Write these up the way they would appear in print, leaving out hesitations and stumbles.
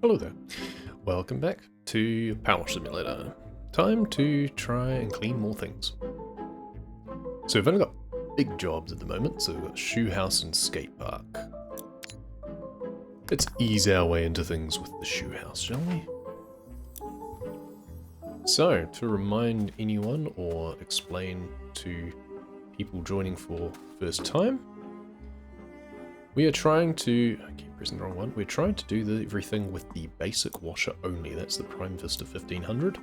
Hello there. Welcome back to PowerWash Simulator. Time to try and clean more things. So we've only got big jobs at the moment, so we've got shoe house and skate park. Let's ease our way into things with the shoe house, shall we? So, to remind anyone or explain to people joining for first time, we are trying to, I keep pressing the wrong one, we're trying to do everything with the basic washer only. That's the Prime Vista 1500.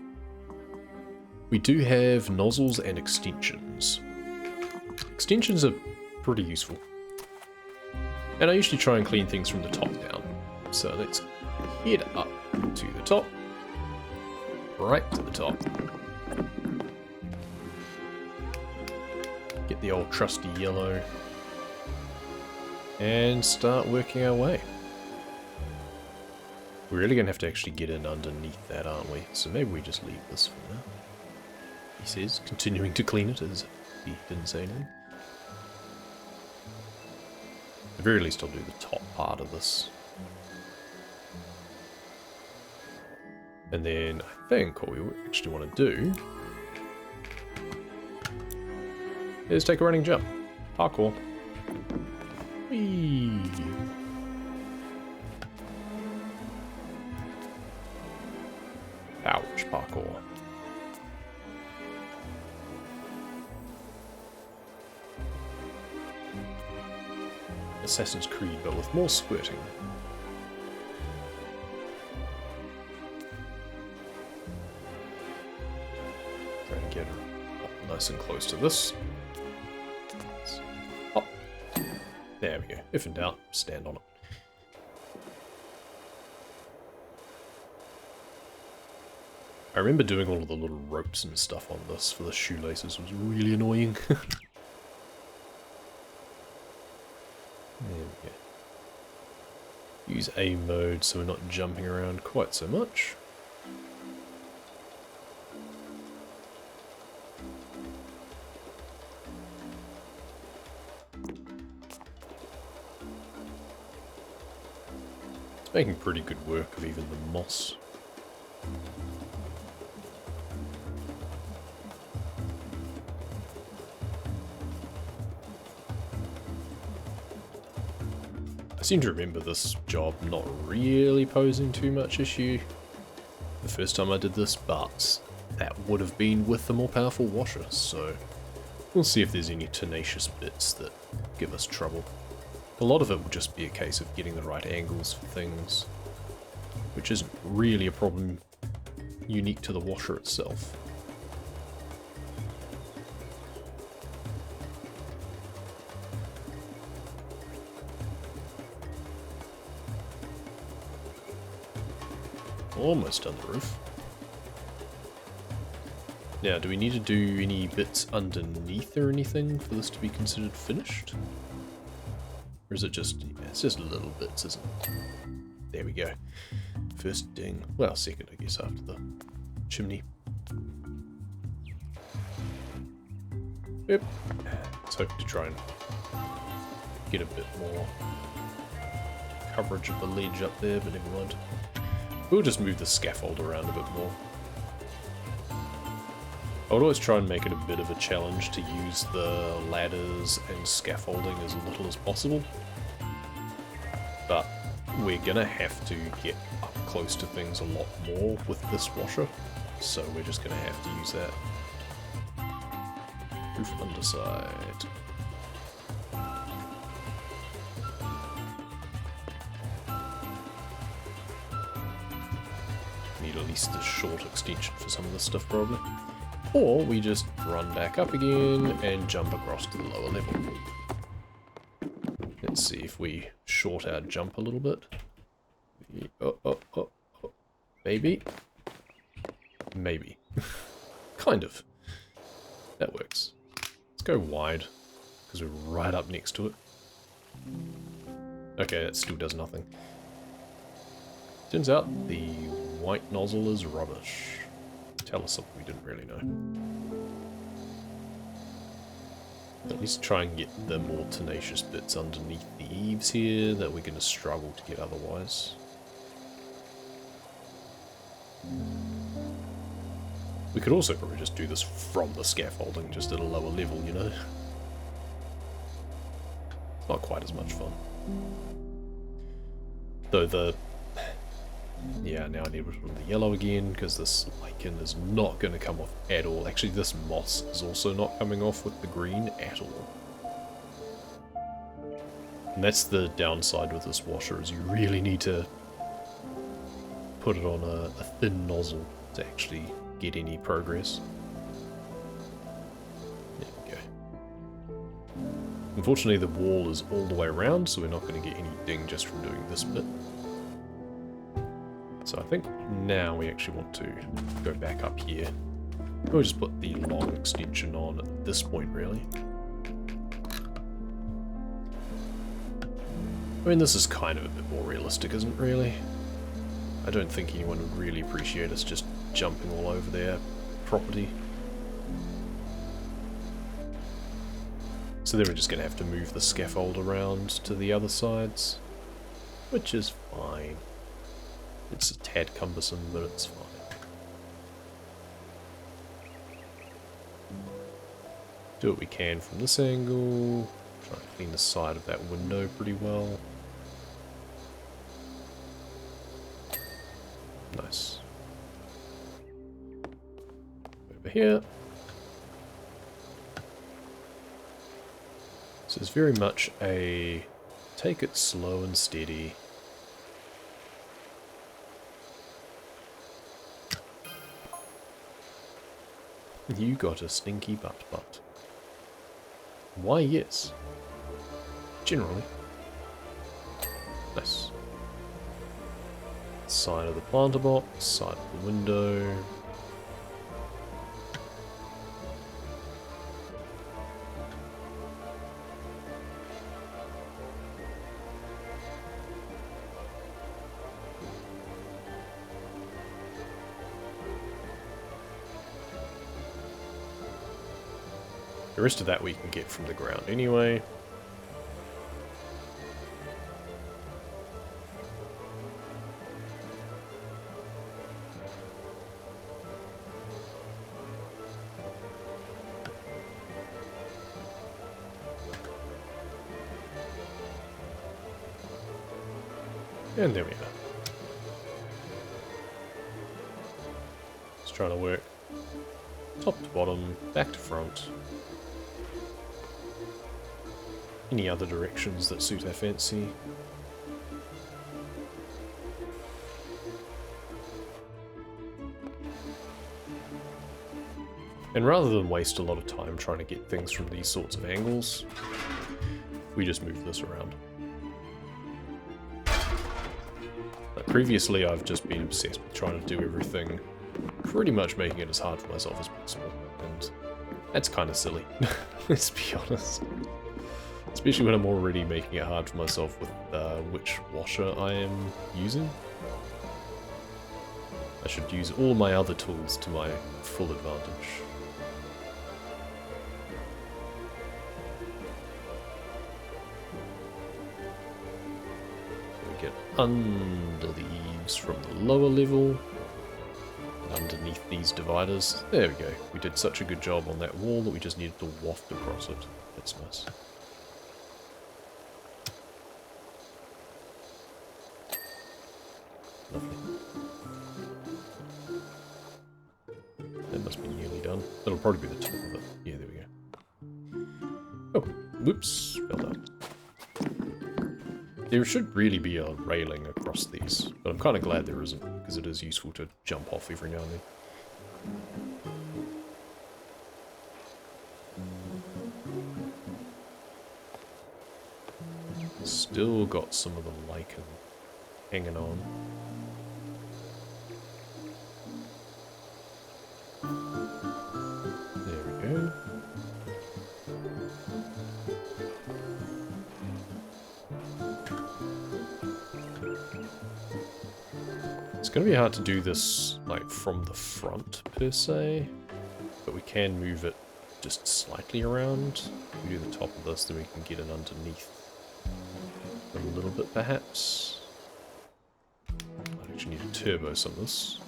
We do have nozzles and extensions. Extensions are pretty useful. And I usually try and clean things from the top down. So let's head up to the top. Right to the top. Get the old trusty yellow. And start working our way. We're really going to have to actually get in underneath that, aren't we? So maybe we just leave this for now. He says, continuing to clean it as he didn't say anything. At the very least I'll do the top part of this. And then I think what we actually want to do is take a running jump. Parkour. Whee! PowerWash parkour. Assassin's Creed, but with more squirting. Try and get nice and close to this. Hop. There we go. If in doubt, stand on it. I remember doing all of the little ropes and stuff on this for the shoelaces. It was really annoying. There we go. Use A mode so we're not jumping around quite so much. It's making pretty good work of even the moss. I seem to remember this job not really posing too much issue the first time I did this, but that would have been with the more powerful washer, so we'll see if there's any tenacious bits that give us trouble. A lot of it will just be a case of getting the right angles for things, which isn't really a problem unique to the washer itself. Almost done the roof. Now, do we need to do any bits underneath or anything for this to be considered finished? Or is it just, it's just little bits, isn't it? There we go. First ding. Well, second, I guess, after the chimney. Yep. Let's hope to try and get a bit more coverage of the ledge up there, but never mind. We'll just move the scaffold around a bit more. I would always try and make it a bit of a challenge to use the ladders and scaffolding as little as possible. But we're gonna have to get up close to things a lot more with this washer, so we're just gonna have to use that. Roof underside. Need at least a short extension for some of this stuff probably. Or we just run back up again and jump across to the lower level. Let's see if we short our jump a little bit. Oh. Maybe. Maybe. Kind of. That works. Let's go wide, because we're right up next to it. Okay, that still does nothing. Turns out the white nozzle is rubbish. Tell us something we didn't really know. At least try and get the more tenacious bits underneath the eaves here that we're going to struggle to get otherwise. We could also probably just do this from the scaffolding, just at a lower level, you know? It's not quite as much fun. Though the... Yeah, now I need to put on the yellow again, because this lichen is not going to come off at all. Actually, this moss is also not coming off with the green at all. And that's the downside with this washer, is you really need to put it on a thin nozzle to actually get any progress. There we go. Unfortunately, the wall is all the way around, so we're not going to get any ding just from doing this bit. So I think now we actually want to go back up here. We'll just put the long extension on at this point, really. I mean, this is kind of a bit more realistic, isn't it, really? I don't think anyone would really appreciate us just jumping all over their property. So then we're just going to have to move the scaffold around to the other sides, which is fine. It's a tad cumbersome, but it's fine. Do what we can from this angle. Try and clean the side of that window pretty well. Nice. Over here. This is very much a take it slow and steady. You got a stinky butt. Why, yes. Generally. Nice. Side of the planter box, side of the window. The rest of that we can get from the ground anyway. And there we go. Just trying to work top to bottom, back to front. Any other directions that suit our fancy. And rather than waste a lot of time trying to get things from these sorts of angles, we just move this around. Like previously I've just been obsessed with trying to do everything, pretty much making it as hard for myself as possible, and that's kind of silly, let's be honest. Especially when I'm already making it hard for myself with which washer I am using. I should use all my other tools to my full advantage. So we get under the eaves from the lower level, underneath these dividers. There we go. We did such a good job on that wall that we just needed to waft across it. That's nice. Lovely. That must be nearly done. That'll probably be the top of it. Yeah, there we go. Oh, whoops, fell down. There should really be a railing across these, but I'm kind of glad there isn't, because it is useful to jump off every now and then. Still got some of the lichen hanging on. There we go. It's going to be hard to do this like from the front per se, but we can move it just slightly around. If we do the top of this, then we can get it underneath a little bit perhaps. I actually need to turbo some of this.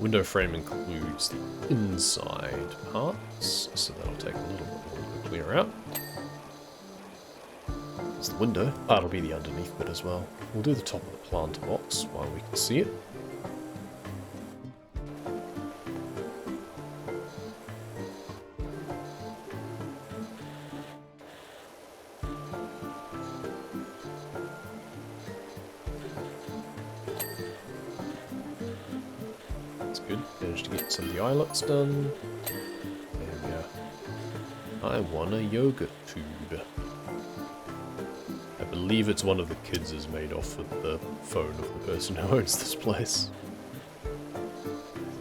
Window frame includes the inside parts, so that'll take a little bit to clear out. There's the window. That'll be the underneath bit as well. We'll do the top of the planter box while we can see it. Managed to get some of the eyelets done. There we go. I want a yogurt tube. I believe it's one of the kids is made off of the phone of the person who owns this place.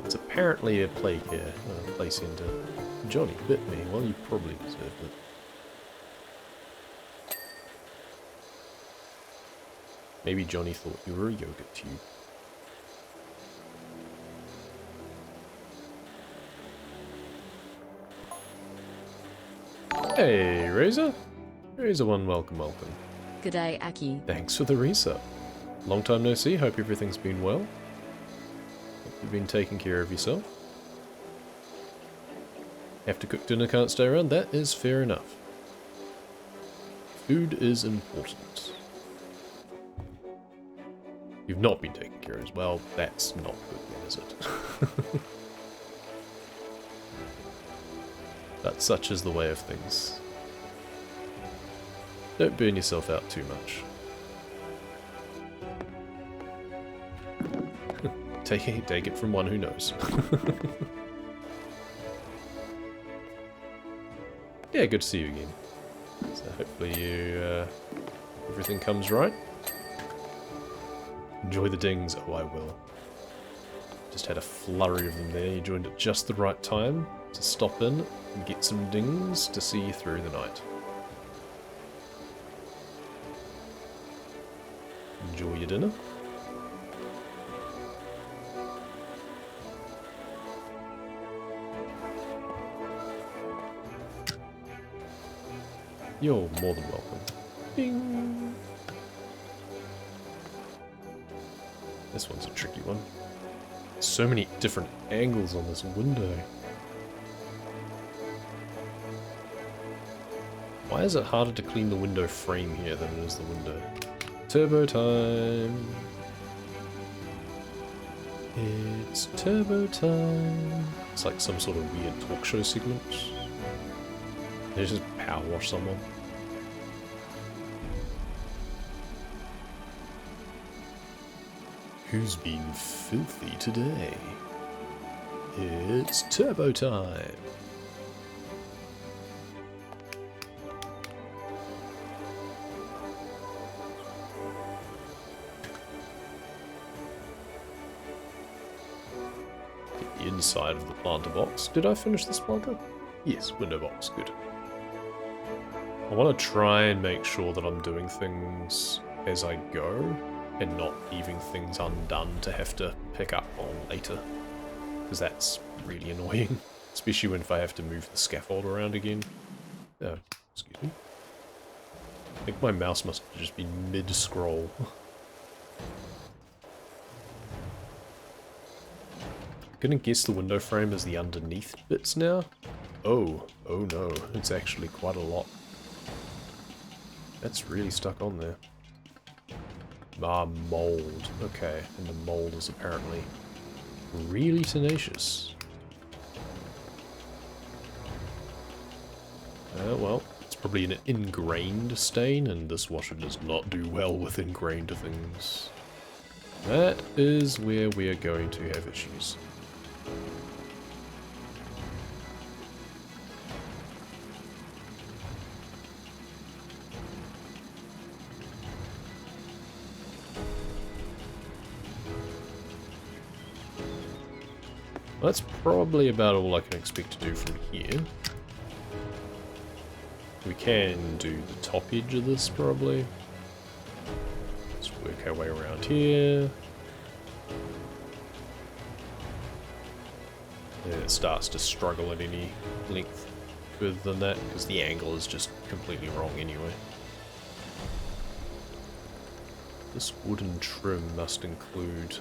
It's apparently a place into Johnny bit me. Well, you probably deserved it. Maybe Johnny thought you were a yogurt tube. Hey, Razor. Razor1, welcome. G'day, Aki. Thanks for the resub. Long time no see, hope everything's been well. Hope you've been taking care of yourself. Have to cook dinner, can't stay around, that is fair enough. Food is important. You've not been taken care of as well, that's not good then, is it? But such is the way of things. Don't burn yourself out too much. Take it from one who knows. Yeah, good to see you again. So hopefully you, everything comes right. Enjoy the dings. Oh, I will. Just had a flurry of them there. You joined at just the right time to stop in and get some dings to see you through the night. Enjoy your dinner. You're more than welcome. Ding! This one's a tricky one. So many different angles on this window. Why is it harder to clean the window frame here than it is the window? Turbo time! It's turbo time! It's like some sort of weird talk show segment. They just power wash someone. Who's been filthy today? It's turbo time! Get the inside of the planter box. Did I finish this planter? Yes, window box, good. I want to try and make sure that I'm doing things as I go, and not leaving things undone to have to pick up on later. Because that's really annoying. Especially when if I have to move the scaffold around again. Oh, excuse me. I think my mouse must have just been mid-scroll. Gonna guess the window frame is the underneath bits now? Oh no, it's actually quite a lot. That's really stuck on there. Ah, mold. Okay, and the mold is apparently really tenacious. Well, it's probably an ingrained stain, and this washer does not do well with ingrained things. That is where we are going to have issues. That's probably about all I can expect to do from here. We can do the top edge of this, probably. Let's work our way around here. And it starts to struggle at any length further than that, because the angle is just completely wrong anyway. This wooden trim must include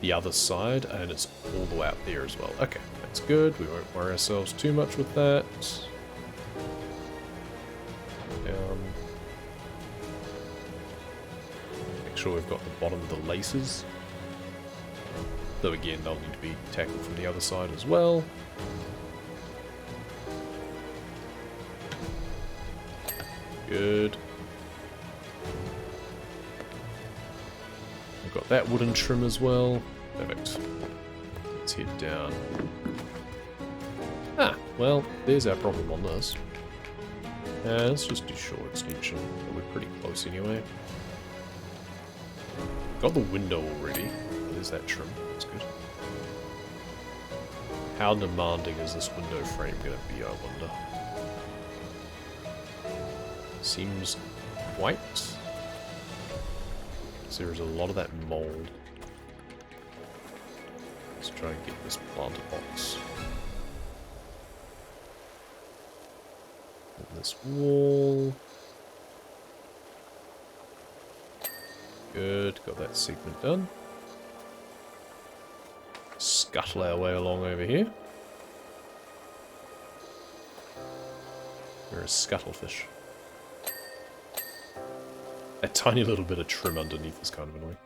the other side, and it's all the way out there as well. Okay, that's good. We won't worry ourselves too much with that. Make sure we've got the bottom of the laces. Though again, they'll need to be tackled from the other side as well. Good. We've got that wooden trim as well. Perfect. Let's head down. Ah, well, there's our problem on this. Let's just do short extension. We're pretty close anyway. Got the window already. There's that trim. That's good. How demanding is this window frame going to be, I wonder? Seems white. So there's a lot of that mold. Let's try and get this planter box. And this wall. Good, got that segment done. Scuttle our way along over here. We're a scuttlefish. A tiny little bit of trim underneath is kind of annoying.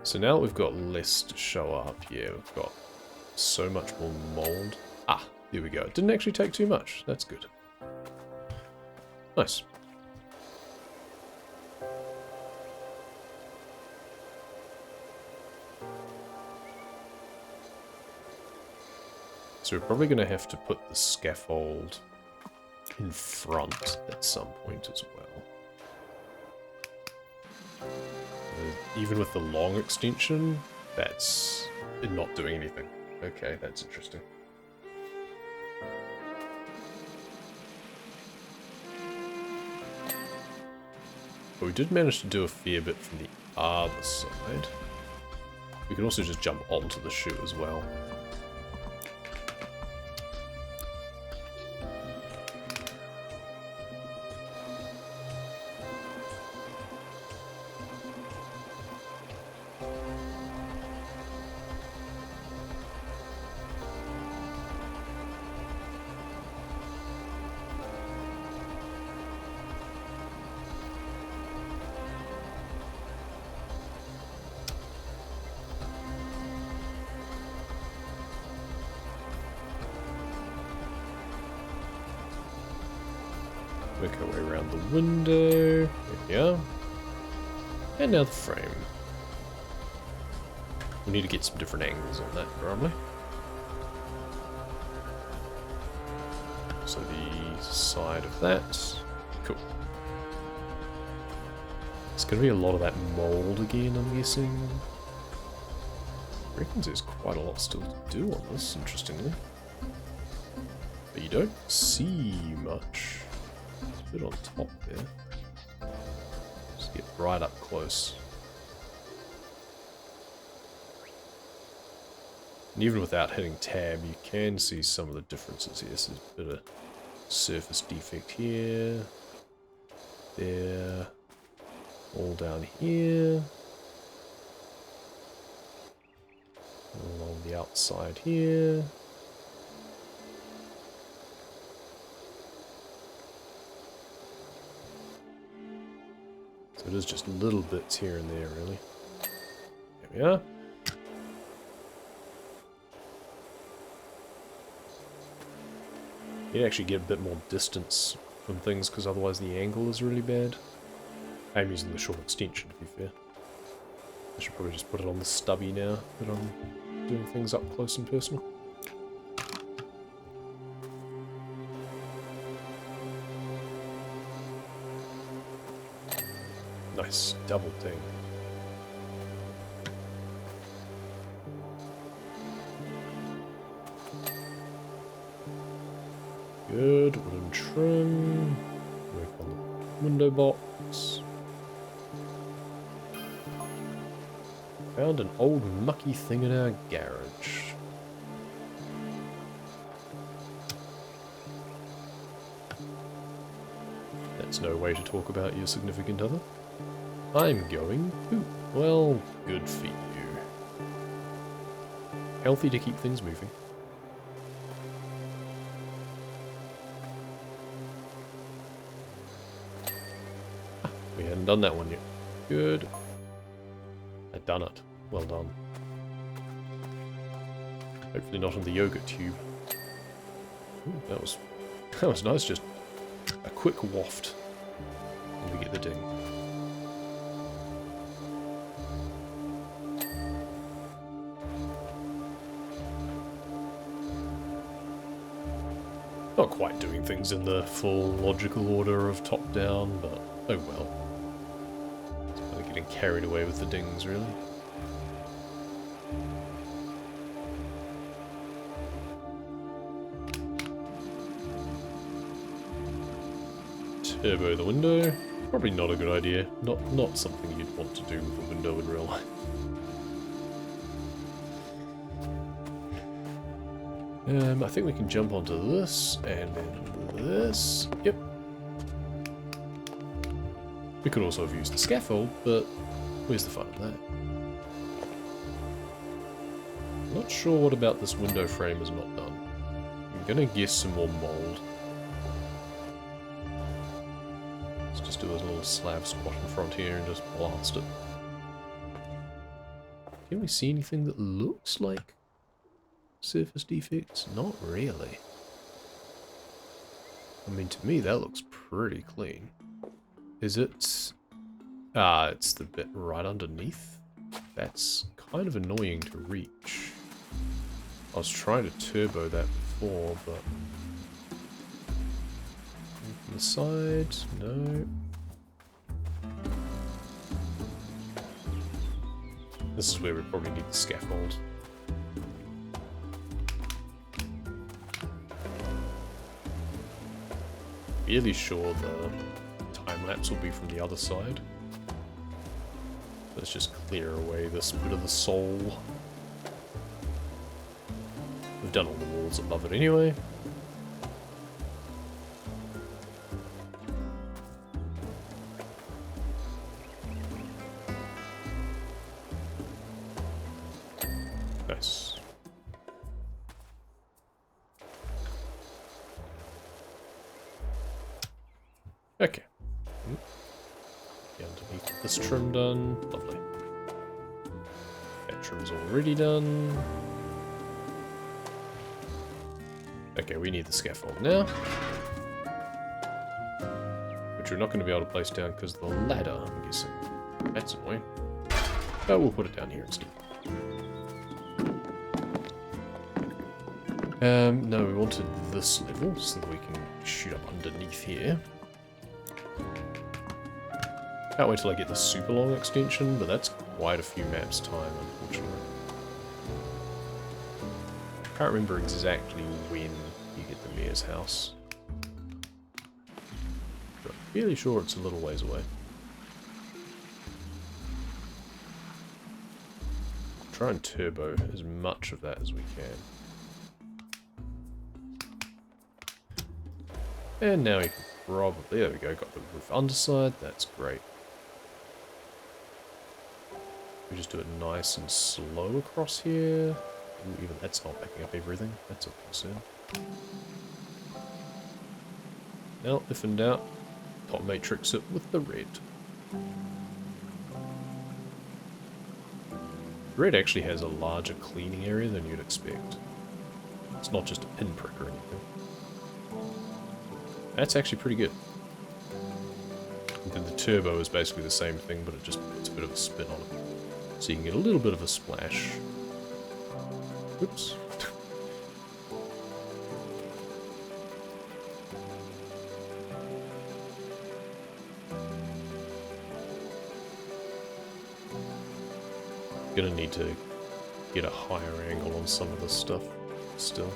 So now that we've got less to show up, yeah, we've got so much more mold. Ah, here we go. It didn't actually take too much. That's good. Nice. So we're probably going to have to put the scaffold in front at some point as well. Even with the long extension, that's not doing anything. Okay, that's interesting. But we did manage to do a fair bit from the other side. We can also just jump onto the chute as well. Work our way around the window. There we are. And now the frame. We need to get some different angles on that, probably. So the side of that. Cool. It's going to be a lot of that mold again, I'm guessing. I reckon there's quite a lot still to do on this, interestingly. But you don't see much. Bit on top there. Just get right up close. And even without hitting tab, you can see some of the differences here. So there's a bit of surface defect here. There. All down here. Along the outside here. So it is just little bits here and there, really. There we are. You actually get a bit more distance from things because otherwise the angle is really bad. I'm using the short extension, to be fair. I should probably just put it on the stubby now that I'm doing things up close and personal. Nice, double ding. Good, wooden trim. Work on the window box. Found an old mucky thing in our garage. That's no way to talk about your significant other. I'm going poop. Well, good for you. Healthy to keep things moving. We hadn't done that one yet. Good. I've done it. Well done. Hopefully not on the yogurt tube. Ooh, that was nice, just a quick waft. And we get the ding. Not quite doing things in the full logical order of top down, but oh well. It's kind of getting carried away with the dings, really. Turbo the window. Probably not a good idea. Not something you'd want to do with a window in real life. I think we can jump onto this, and then this. Yep. We could also have used the scaffold, but where's the fun of that? Not sure what about this window frame is not done. I'm gonna guess some more mold. Let's just do a little slab squat in front here and just blast it. Can we see anything that looks like surface defects? Not really. I mean, to me that looks pretty clean. Is it? Ah, it's the bit right underneath. That's kind of annoying to reach. I was trying to turbo that before, but from the side, no. This is where we probably need the scaffold. Really sure the time-lapse will be from the other side. Let's just clear away this bit of the soul. We've done all the walls above it anyway. Nice. Okay. Get underneath this trim done. Lovely. That trim's already done. Okay, we need the scaffold now. Which we're not going to be able to place down because of the ladder, I'm guessing. That's annoying. But we'll put it down here instead. No, we wanted this level so that we can shoot up underneath here. Can't wait till I get the super long extension, but that's quite a few maps time, unfortunately. Can't remember exactly when you get the mayor's house. But I'm fairly sure it's a little ways away. Try and turbo as much of that as we can. And now we can probably, there we go, got the roof underside, that's great. We just do it nice and slow across here. Ooh, even that's not backing up everything, that's a concern. Now, if in doubt, top matrix it with the red. Red actually has a larger cleaning area than you'd expect. It's not just a pinprick or anything. That's actually pretty good. And then the turbo is basically the same thing, but it just puts a bit of a spin on it. So you can get a little bit of a splash. Oops. Gonna need to get a higher angle on some of this stuff still.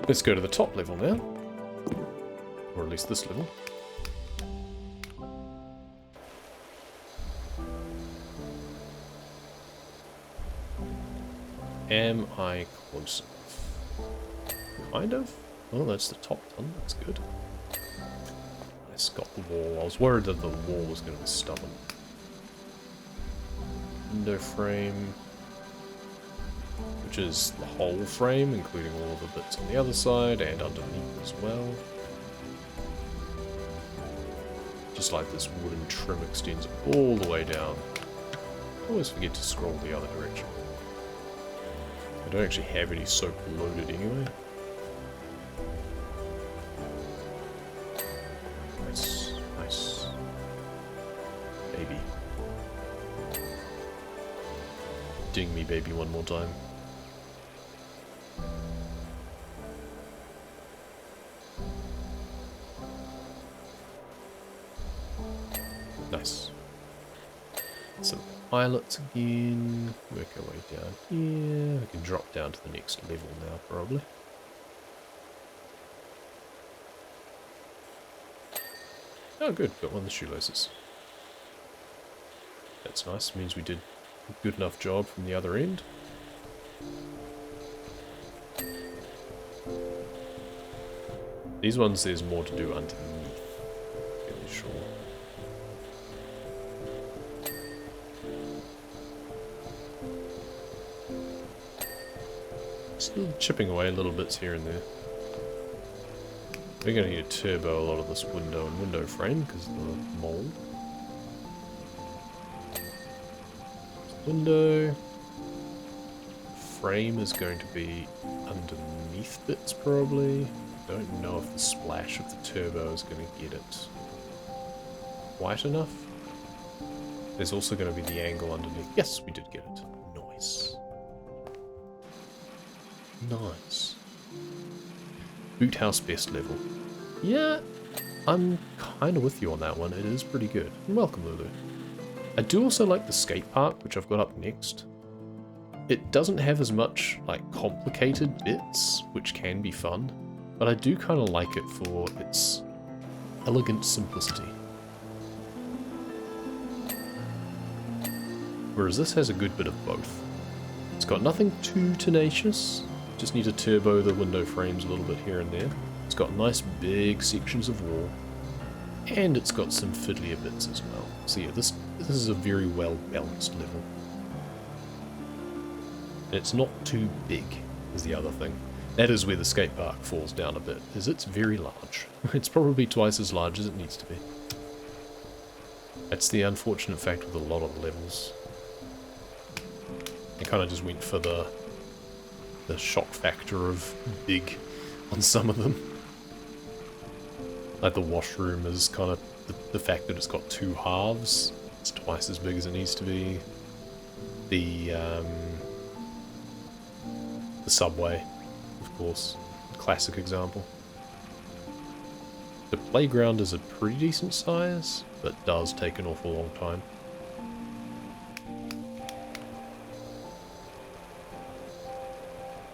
Let's go to the top level now. Or at least this level. Am I close enough? Kind of. Oh, that's the top done. That's good. It's got the wall. I was worried that the wall was going to be stubborn. Window frame, which is the whole frame, including all of the bits on the other side and underneath as well. Just like this wooden trim extends all the way down. I always forget to scroll the other direction. I don't actually have any soap loaded anyway. Nice, nice. Baby. Ding me, baby, one more time. Nice. Some pilots again. Work our way down here. We can drop down to the next level now, probably. Oh, good. Got one of the shoelaces. That's nice. Means we did a good enough job from the other end. These ones, there's more to do underneath. Fairly sure. Still chipping away little bits here and there. We're going to need to turbo a lot of this window and window frame because of the mold. Window. Frame is going to be underneath bits probably. Don't know if the splash of the turbo is going to get it white enough. There's also going to be the angle underneath. Yes, we did get it. Nice. Nice. Boothouse best level. Yeah, I'm kind of with you on that one. It is pretty good. And welcome, Lulu. I do also like the skate park, which I've got up next. It doesn't have as much, like, complicated bits, which can be fun, but I do kind of like it for its elegant simplicity. Whereas this has a good bit of both. It's got nothing too tenacious. Just need to turbo the window frames a little bit here and there. It's got nice big sections of wall. And it's got some fiddlier bits as well. So yeah, this is a very well balanced level. And it's not too big, is the other thing. That is where the skate park falls down a bit, is it's very large. It's probably twice as large as it needs to be. That's the unfortunate fact with a lot of the levels. I kind of just went for the shock factor of big on some of them. Like the washroom is kind of the fact that it's got two halves. It's twice as big as it needs to be. The subway, of course, classic example. The playground is a pretty decent size, but does take an awful long time.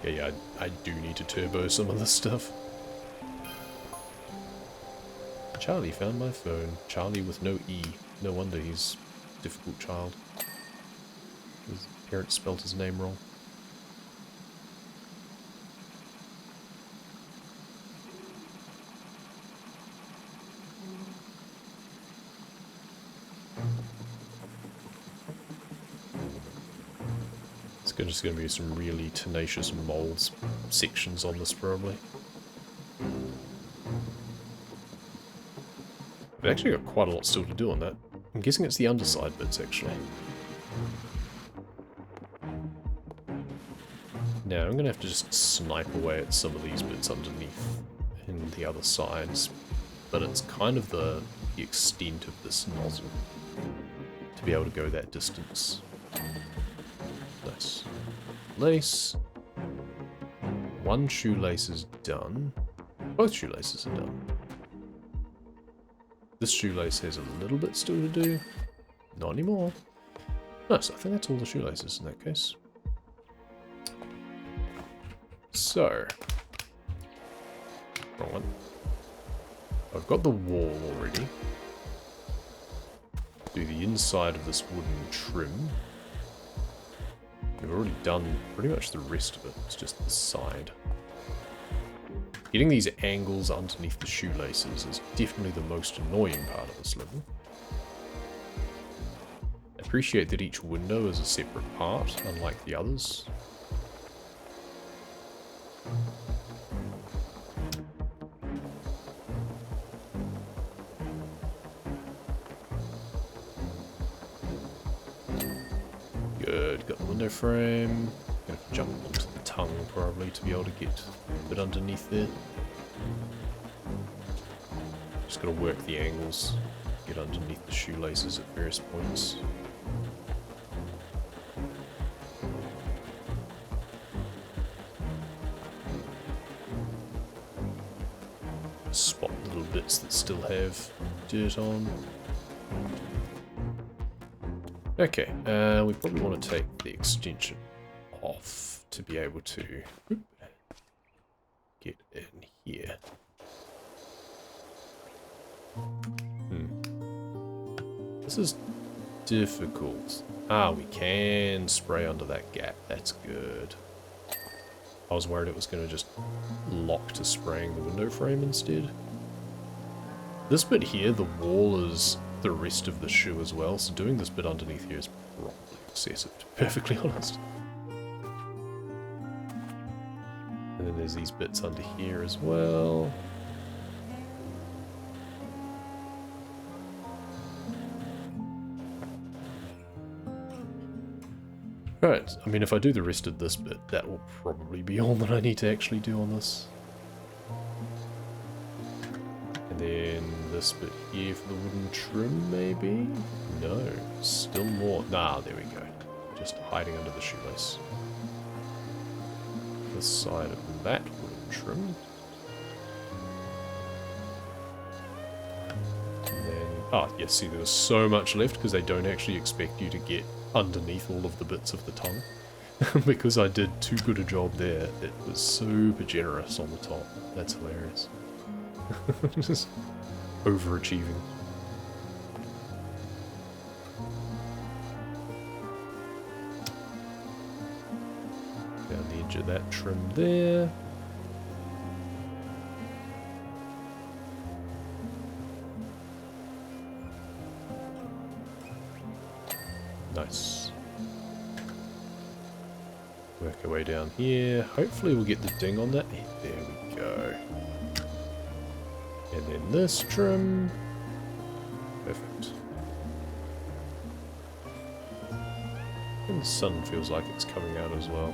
Yeah, I do need to turbo some of this stuff. Charlie found my phone. Charlie with no E. No wonder he's a difficult child. His parents spelled his name wrong. It's just going to be some really tenacious molds sections on this probably. We've actually got quite a lot still to do on that. I'm guessing it's the underside bits actually. Now I'm going to have to just snipe away at some of these bits underneath and the other sides. But it's kind of the extent of this nozzle to be able to go that distance. Nice. Lace. One shoelace is done. Both shoelaces are done. This shoelace has a little bit still to do. Not anymore. Nice, I think that's all the shoelaces in that case. So. Wrong one. I've got the wall already. Do the inside of this wooden trim. We've already done pretty much the rest of it. It's just the side. Getting these angles underneath the shoelaces is definitely the most annoying part of this level. I appreciate that each window is a separate part, unlike the others. Good, got the window frame. Gonna have to jump onto the tongue probably to be able to get a bit underneath there. Just gotta work the angles, get underneath the shoelaces at various points. Spot little bits that still have dirt on. Okay, we probably want to take the extension off to be able to get in here. This is difficult. Ah, we can spray under that gap. That's good. I was worried it was going to just lock to spraying the window frame instead. This bit here, the wall is the rest of the shoe as well, so doing this bit underneath here is probably excessive, to be perfectly honest. And then there's these bits under here as well. Right, I mean if I do the rest of this bit, that will probably be all that I need to actually do on this. And then this bit here for the wooden trim, maybe? No, still more. Nah, there we go. Just hiding under the shoelace. This side of that wooden trim. And then, ah, yes, see there was so much left because they don't actually expect you to get underneath all of the bits of the tongue. Because I did too good a job there, it was super generous on the top. That's hilarious. Just overachieving. Down the edge of that trim there. Nice. Work our way down here. Hopefully we'll get the ding on that. There we go. And then this trim. Perfect. And the sun feels like it's coming out as well.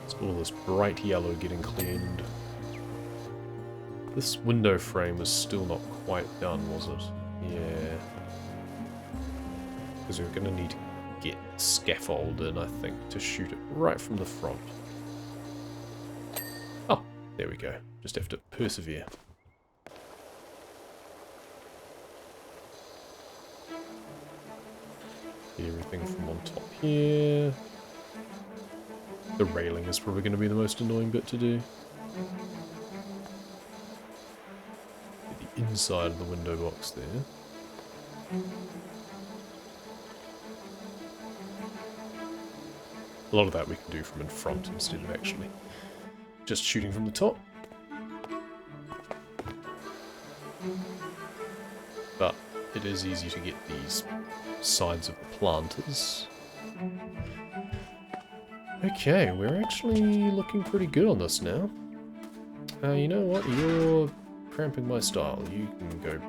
It's all this bright yellow getting cleaned. This window frame is still not quite done, was it? Yeah. Because we're going to need to get scaffold in, I think, to shoot it right from the front. Oh, there we go. Just have to persevere. Everything from on top here. The railing is probably going to be the most annoying bit to do. The inside of the window box there. A lot of that we can do from in front instead of actually just shooting from the top. But it is easy to get these sides of the planters. Okay, we're actually looking pretty good on this now. You know what? You're cramping my style. You can go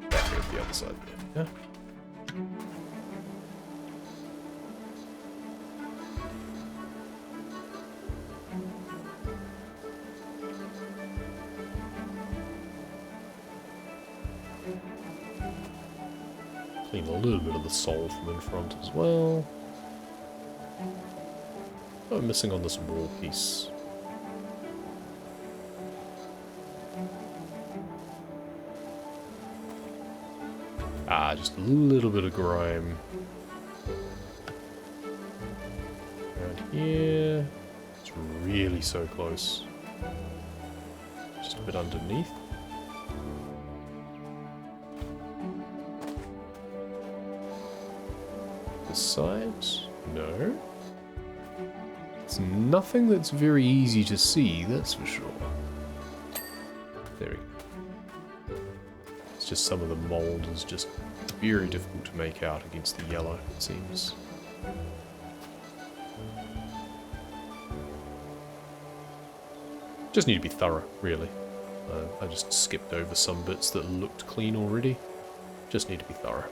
back over the other side there. Yeah? Clean a little bit of the sole from in front as well. Oh, I'm missing on this wall piece. Ah, just a little bit of grime. Around here. It's really so close. Just a bit underneath. This side? No. It's nothing that's very easy to see, that's for sure. There we go. It's just some of the mould is just very difficult to make out against the yellow, it seems. Just need to be thorough, really. I just skipped over some bits that looked clean already. Just need to be thorough.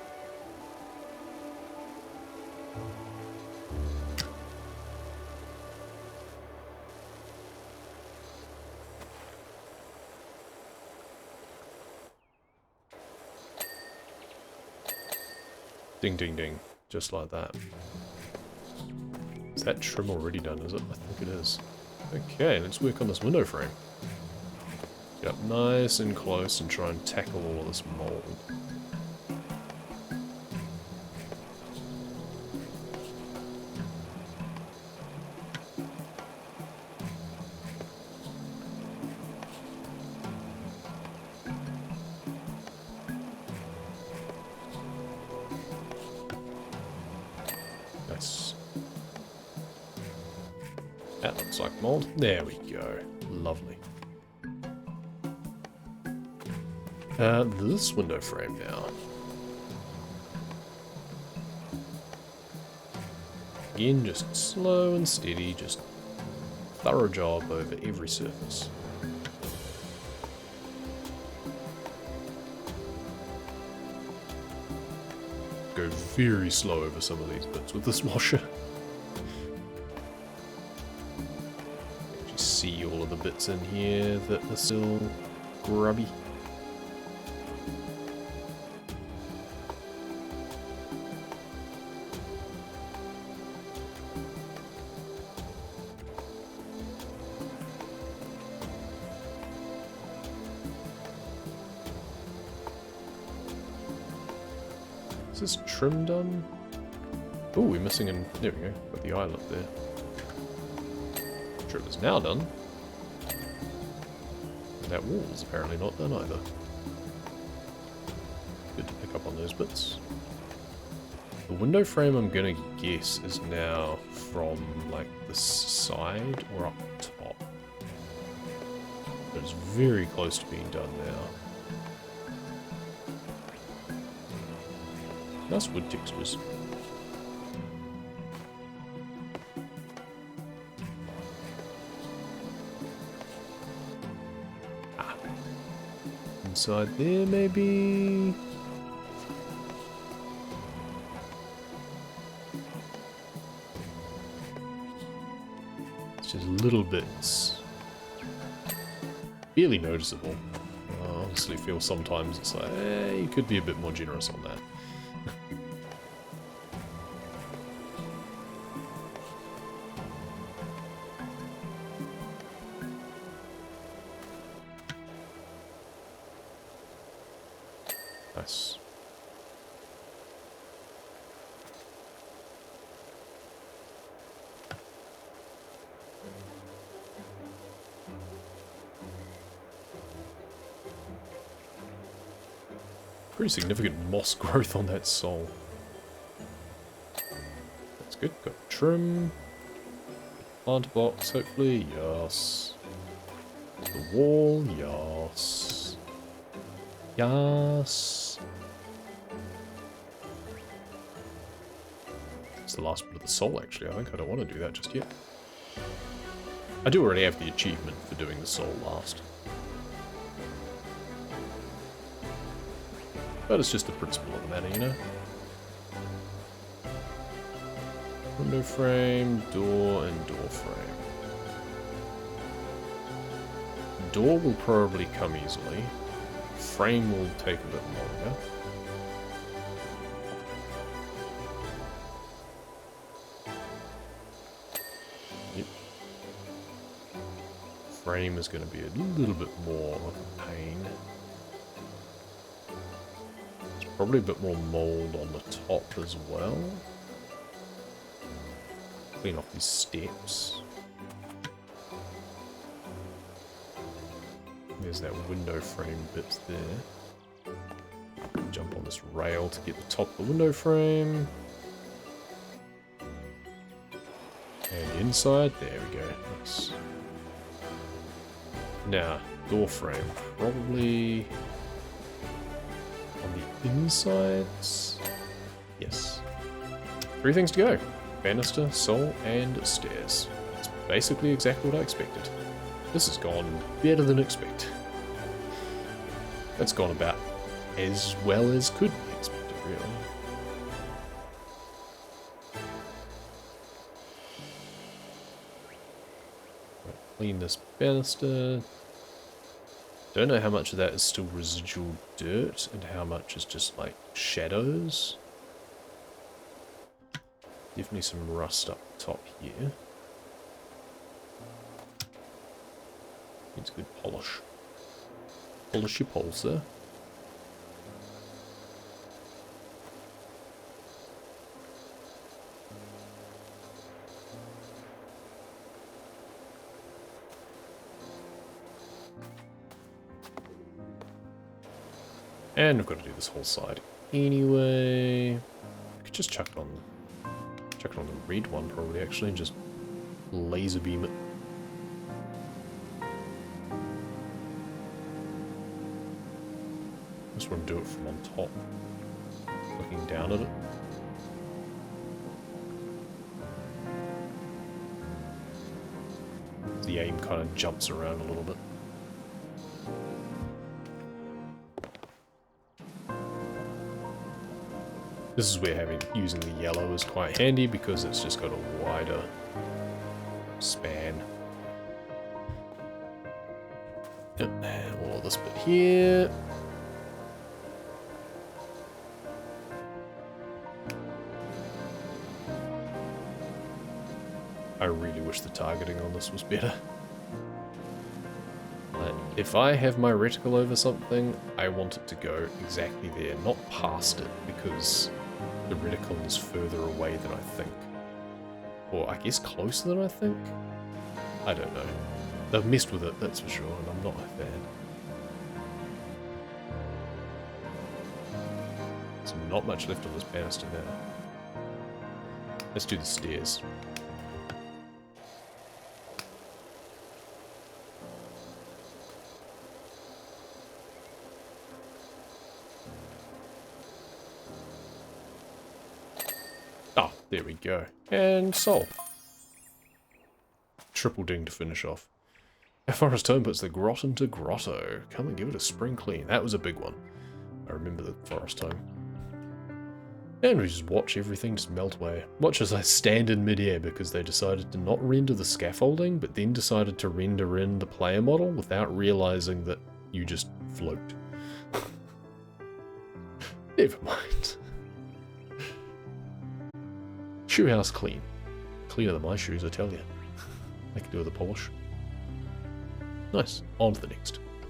Ding, ding, ding. Just like that. Is that trim already done, is it? I think it is. Okay, let's work on this window frame. Get up nice and close and try and tackle all of this mold. Nice. That looks like mold. There we go. Lovely. This window frame now. Again, just slow and steady, just thorough job over every surface. Go very slow over some of these bits with this washer. You see all of the bits in here that are still grubby. Is this trim done? Oh, we're missing an... There we go. Got the eyelet there. Trim is now done. And that wall's apparently not done either. Good to pick up on those bits. The window frame, I'm gonna guess, is now from, like, the side or up top. But it's very close to being done now. Nice wood textures. Ah. Inside there, maybe? It's just little bits. Barely noticeable. I honestly feel sometimes it's like, you could be a bit more generous on that. Nice. Pretty significant moss growth on that sole. That's good. Got trim. Plant box, hopefully. Yes. The wall. Yes. Yes. It's the last bit of the soul, actually. I think I don't want to do that just yet. I do already have the achievement for doing the soul last. But it's just the principle of the matter, you know? Window frame, door, and door frame. Door will probably come easily. Frame will take a bit longer. Yep. Frame is going to be a little bit more of a pain. There's probably a bit more mold on the top as well. Clean off these steps. There's that window frame bit there. Jump on this rail to get the top of the window frame. And inside, there we go. Nice. Now, door frame, probably on the insides. Yes. 3 things to go. Banister, sole, and stairs. It's basically exactly what I expected. This has gone better than expected. That's gone about as well as could be expected, really. Clean this banister. Don't know how much of that is still residual dirt and how much is just like shadows. Definitely some rust up top here. Needs good polish. Polish your poles there. And I've got to do this whole side anyway. I could just chuck it on the red one probably actually, and just laser beam it. Just want to do it from on top, looking down at it. The aim kind of jumps around a little bit. This is where using the yellow is quite handy because it's just got a wider span. Yep, and all of this bit here. I really wish the targeting on this was better. Like, if I have my reticle over something, I want it to go exactly there, not past it, because the reticle is further away than I think. Or I guess closer than I think? I don't know. They've messed with it, that's for sure, and I'm not a fan. There's not much left of this banister now. Let's do the stairs. Ah, there we go. And soul. Triple ding to finish off. Our forest home puts the grot into grotto. Come and give it a spring clean. That was a big one. I remember the forest home. And we just watch everything just melt away. Watch as I stand in midair because they decided to not render the scaffolding, but then decided to render in the player model without realizing that you just float. Never mind. Shoe house clean. Cleaner than my shoes, I tell you. I can do with a polish. Nice. On to the next.